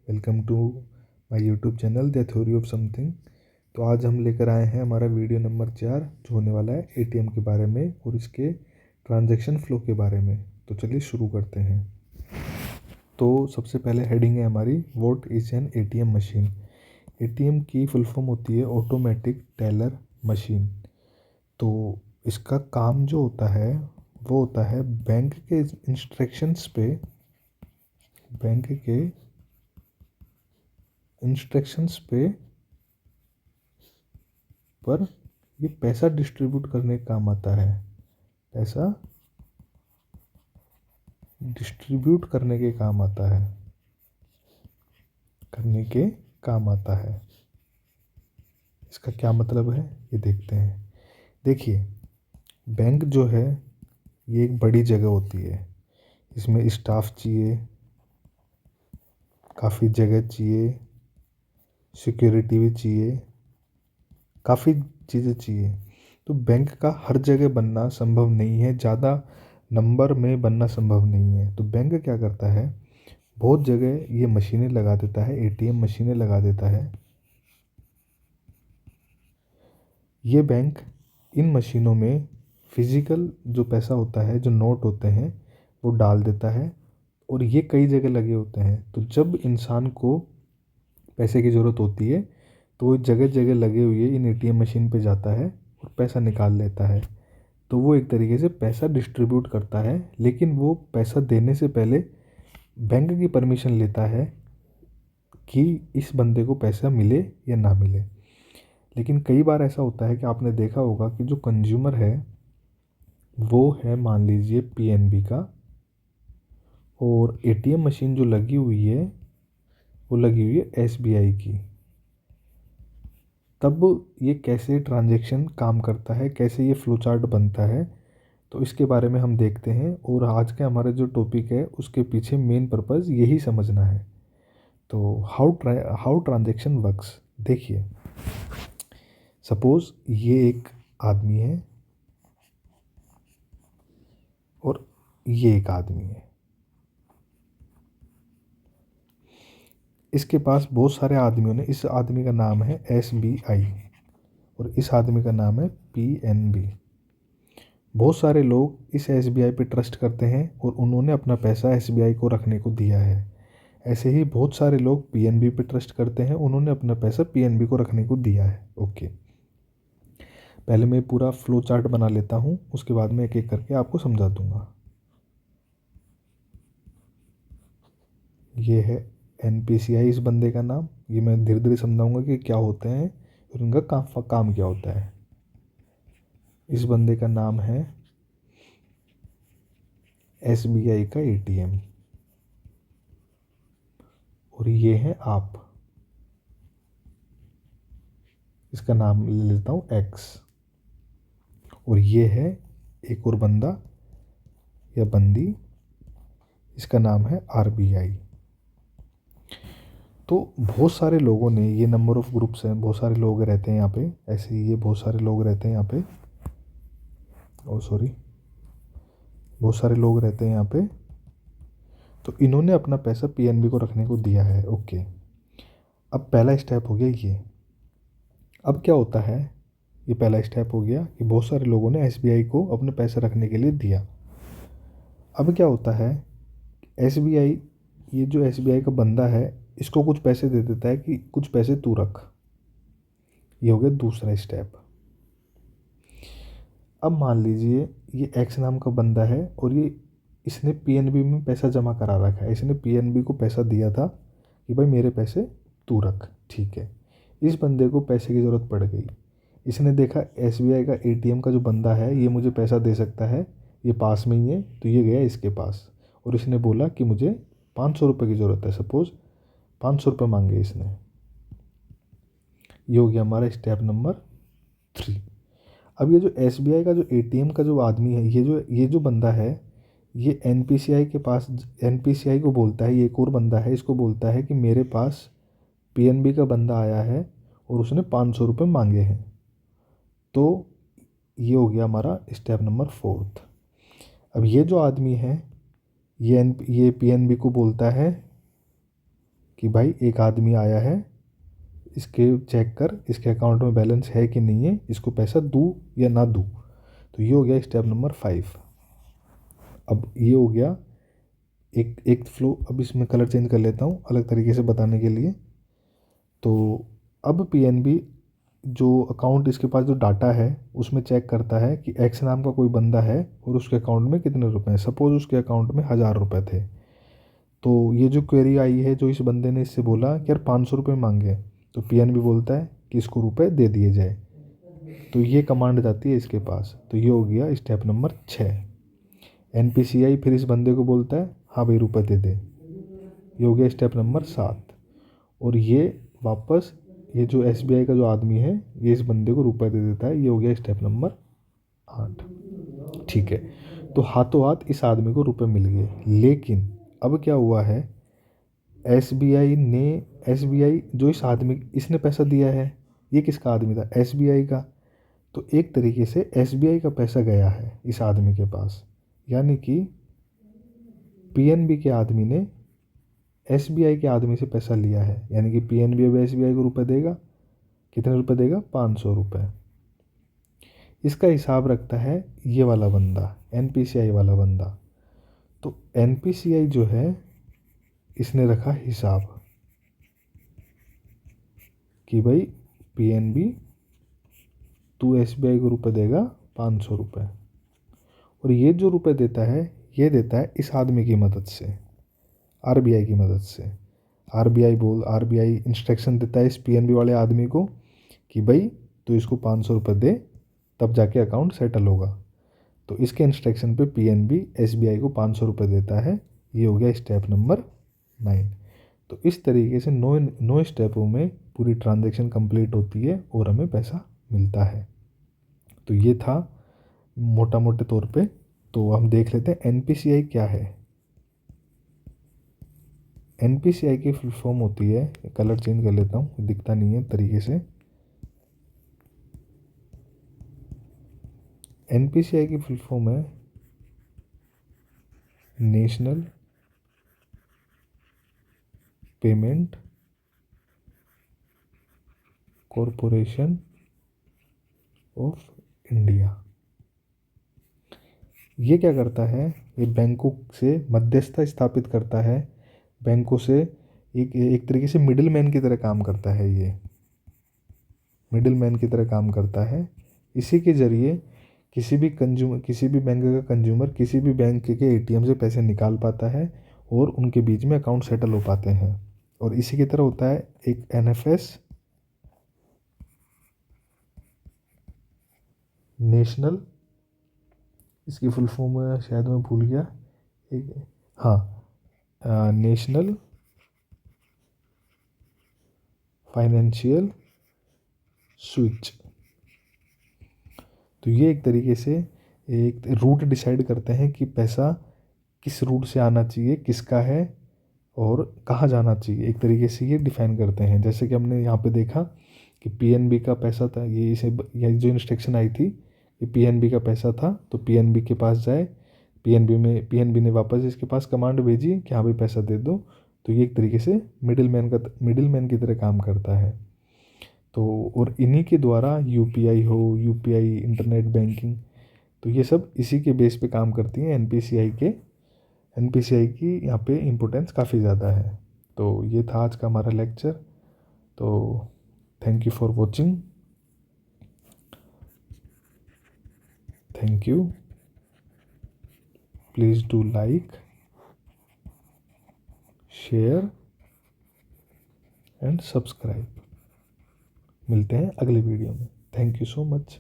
Welcome to my YouTube channel the theory of something. तो आज हम लेकर आए हैं हमारा वीडियो नंबर 4 जो होने वाला है एटीएम के बारे में और इसके ट्रांजैक्शन फ्लो के बारे में। तो चलिए शुरू करते हैं। तो सबसे पहले हेडिंग है हमारी what is an ATM machine. ATM की फुल फॉर्म होती है ऑटोमेटिक टेलर मशीन। तो इसका काम जो होता है वो होता है बैंक के इंस्ट्रक्शंस पे पर ये पैसा डिस्ट्रीब्यूट करने का काम आता है। पैसा डिस्ट्रीब्यूट करने के काम आता है करने के काम आता है। इसका क्या मतलब है ये देखते हैं। देखिए, बैंक जो है ये एक बड़ी जगह होती है। इसमें स्टाफ चाहिए, काफ़ी जगह चाहिए, सिक्योरिटी भी चाहिए, काफ़ी चीज़ें चाहिए। तो बैंक का हर जगह बनना संभव नहीं है, ज़्यादा नंबर में बनना संभव नहीं है। तो बैंक क्या करता है, बहुत जगह ये मशीनें लगा देता है, एटीएम मशीनें लगा देता है। ये बैंक इन मशीनों में फिज़िकल जो पैसा होता है, जो नोट होते हैं, वो डाल देता है और ये कई जगह लगे होते हैं। तो जब इंसान को पैसे की ज़रूरत होती है तो वो जगह जगह लगे हुए इन एटीएम मशीन पे जाता है और पैसा निकाल लेता है। तो वो एक तरीके से पैसा डिस्ट्रीब्यूट करता है, लेकिन वो पैसा देने से पहले बैंक की परमिशन लेता है कि इस बंदे को पैसा मिले या ना मिले। लेकिन कई बार ऐसा होता है कि आपने देखा होगा कि जो कंज्यूमर है वो है, मान लीजिए, पीएनबी का, और एटीएम मशीन जो लगी हुई है वो लगी हुई है एसबीआई की। तब ये कैसे ट्रांजैक्शन काम करता है, कैसे ये फ्लो चार्ट बनता है, तो इसके बारे में हम देखते हैं। और आज का हमारा जो टॉपिक है उसके पीछे मेन पर्पज़ यही समझना है। तो हाउ ट्रांजैक्शन वर्क्स। देखिए, सपोज़ ये एक आदमी है और ये एक आदमी है। इसके पास बहुत सारे आदमियों ने, इस आदमी का नाम है एसबीआई और इस आदमी का नाम है पीएनबी। बहुत सारे लोग इस एसबीआई पे ट्रस्ट करते हैं और उन्होंने अपना पैसा एसबीआई को रखने को दिया है। ऐसे ही बहुत सारे लोग पीएनबी पे ट्रस्ट करते हैं, उन्होंने अपना पैसा पीएनबी को रखने को दिया है। ओके, पहले मैं पूरा फ्लो चार्ट बना लेता हूँ, उसके बाद में एक एक करके आपको समझा दूंगा। ये है एनपीसीआई इस बंदे का नाम। ये मैं धीरे धीरे समझाऊंगा कि क्या होते हैं और उनका काम क्या होता है। इस बंदे का नाम है एसबीआई का एटीएम और ये है आप। इसका नाम ले लेता हूँ एक्स। और ये है एक और बंदा या बंदी, इसका नाम है आरबीआई। तो बहुत सारे लोगों ने, ये नंबर ऑफ ग्रुप्स हैं, बहुत सारे लोग रहते हैं यहाँ पे। ऐसे ही ये बहुत सारे लोग रहते हैं यहाँ पे। ओ सॉरी, बहुत सारे लोग रहते हैं यहाँ पे। तो इन्होंने अपना पैसा पीएनबी को रखने को दिया है। ओके, अब पहला स्टेप हो गया ये। अब क्या होता है, ये पहला स्टेप हो गया कि बहुत सारे लोगों ने एसबीआई को अपने पैसे रखने के लिए दिया। अब क्या होता है, एसबीआई, ये जो एसबीआई का बंदा है, इसको कुछ पैसे दे देता है कि कुछ पैसे तू रख। ये हो गया दूसरा स्टेप। अब मान लीजिए ये एक्स नाम का बंदा है और ये इसने पीएनबी में पैसा जमा करा रखा है। इसने पीएनबी को पैसा दिया था कि भाई मेरे पैसे तू रख। ठीक है, इस बंदे को पैसे की ज़रूरत पड़ गई। इसने देखा एसबीआई का एटीएम का जो बंदा है ये मुझे पैसा दे सकता है, ये पास में ही है, तो ये गया इसके पास और इसने बोला कि मुझे 500 रुपये की ज़रूरत है। सपोज़ 500 रुपये मांगे इसने। ये हो गया हमारा स्टेप नंबर 3। अब ये जो एसबीआई का जो एटीएम का जो आदमी है, ये जो बंदा है, ये एनपीसीआई के पास, एनपीसीआई को बोलता है, ये एक और बंदा है, इसको बोलता है कि मेरे पास पीएनबी का बंदा आया है और उसने 500 रुपये मांगे हैं। तो ये हो गया हमारा स्टेप नंबर 4। अब ये जो आदमी है, ये पीएनबी को बोलता है कि भाई एक आदमी आया है, इसके चेक कर इसके अकाउंट में बैलेंस है कि नहीं है, इसको पैसा दूँ या ना दूँ। तो ये हो गया स्टेप नंबर 5। अब ये हो गया एक एक फ्लो। अब इसमें कलर चेंज कर लेता हूँ अलग तरीके से बताने के लिए। तो अब पीएनबी जो अकाउंट इसके पास जो डाटा है उसमें चेक करता है कि एक्स नाम का कोई बंदा है और उसके अकाउंट में कितने रुपए हैं। सपोज उसके अकाउंट में 1,000 रुपये थे। तो ये जो क्वेरी आई है, जो इस बंदे ने इससे बोला कि यार 500 रुपये मांगे, तो पीएनबी बोलता है कि इसको रुपए दे दिए जाए। तो ये कमांड जाती है इसके पास। तो ये हो गया स्टेप नंबर 6। एनपीसीआई फिर इस बंदे को बोलता है हाँ भाई रुपए दे दे। ये हो गया स्टेप नंबर 7। और ये वापस ये जो एसबीआई का जो आदमी है ये इस बंदे को रुपए दे देता है। ये हो गया स्टेप नंबर 8। ठीक है, तो हाथों हाथ इस आदमी को रुपए मिल गए। लेकिन अब क्या हुआ है, एसबीआई जो इस आदमी इसने पैसा दिया है, ये किसका आदमी था, एसबीआई का। तो एक तरीके से एसबीआई का पैसा गया है इस आदमी के पास, यानी कि पीएनबी के आदमी ने एसबीआई के आदमी से पैसा लिया है। यानी कि पीएनबी अब एसबीआई को रुपए देगा। कितने रुपए देगा, 500 रुपये। इसका हिसाब रखता है ये वाला बंदा, एनपीसीआई वाला बंदा। तो एनपीसीआई जो है इसने रखा हिसाब कि भाई पीएनबी तू एसबीआई को रुपए देगा 500 रुपये। और ये जो रुपए देता है ये देता है इस आदमी की मदद से, आरबीआई की मदद से। आरबीआई इंस्ट्रक्शन देता है इस पीएनबी वाले आदमी को कि भाई तो इसको 500 रुपये दे, तब जाके अकाउंट सेटल होगा। तो इसके इंस्ट्रक्शन पे पीएनबी एसबीआई को 500 रुपये देता है। ये हो गया स्टेप नंबर 9। तो इस तरीके से 9 स्टेपों में पूरी ट्रांजैक्शन कंप्लीट होती है और हमें पैसा मिलता है। तो ये था मोटा मोटे तौर पे। तो हम देख लेते हैं एनपीसीआई क्या है। एनपीसीआई की फुल फॉर्म होती है, कलर चेंज कर लेता हूँ, दिखता नहीं है तरीके से। एनपीसीआई की फुल फॉर्म है national payment corporation of India. ये क्या करता है, ये बैंकों से मध्यस्थता स्थापित करता है। बैंकों से एक एक तरीके से मिडिल मैन की तरह काम करता है। ये मिडिल मैन की तरह काम करता है। इसी के ज़रिए किसी भी बैंक का कंज्यूमर किसी भी बैंक के एटीएम से पैसे निकाल पाता है और उनके बीच में अकाउंट सेटल हो पाते हैं। और इसी की तरह होता है एक एनएफएस, नेशनल, इसकी फुल फॉर्म शायद मैं भूल गया एक, हाँ, नेशनल फाइनेंशियल स्विच। तो ये एक तरीके से एक रूट डिसाइड करते हैं कि पैसा किस रूट से आना चाहिए, किसका है और कहाँ जाना चाहिए। एक तरीके से ये डिफाइन करते हैं। जैसे कि हमने यहाँ पे देखा कि पीएनबी का पैसा था, ये जो इंस्ट्रक्शन आई थी कि पीएनबी का पैसा था तो पीएनबी के पास जाए। पीएनबी ने वापस इसके पास कमांड भेजी कि हाँ भाई पैसा दे दो। तो ये एक तरीके से मिडिल मैन की तरह काम करता है। तो और इन्हीं के द्वारा यूपीआई इंटरनेट बैंकिंग, तो ये सब इसी के बेस पे काम करती हैं। एनपीसीआई की यहाँ पे इम्पोर्टेंस काफ़ी ज़्यादा है। तो ये था आज का हमारा लेक्चर। तो thank you for watching. Thank you. Please do like, share and subscribe. मिलते हैं अगले वीडियो में। Thank you so much.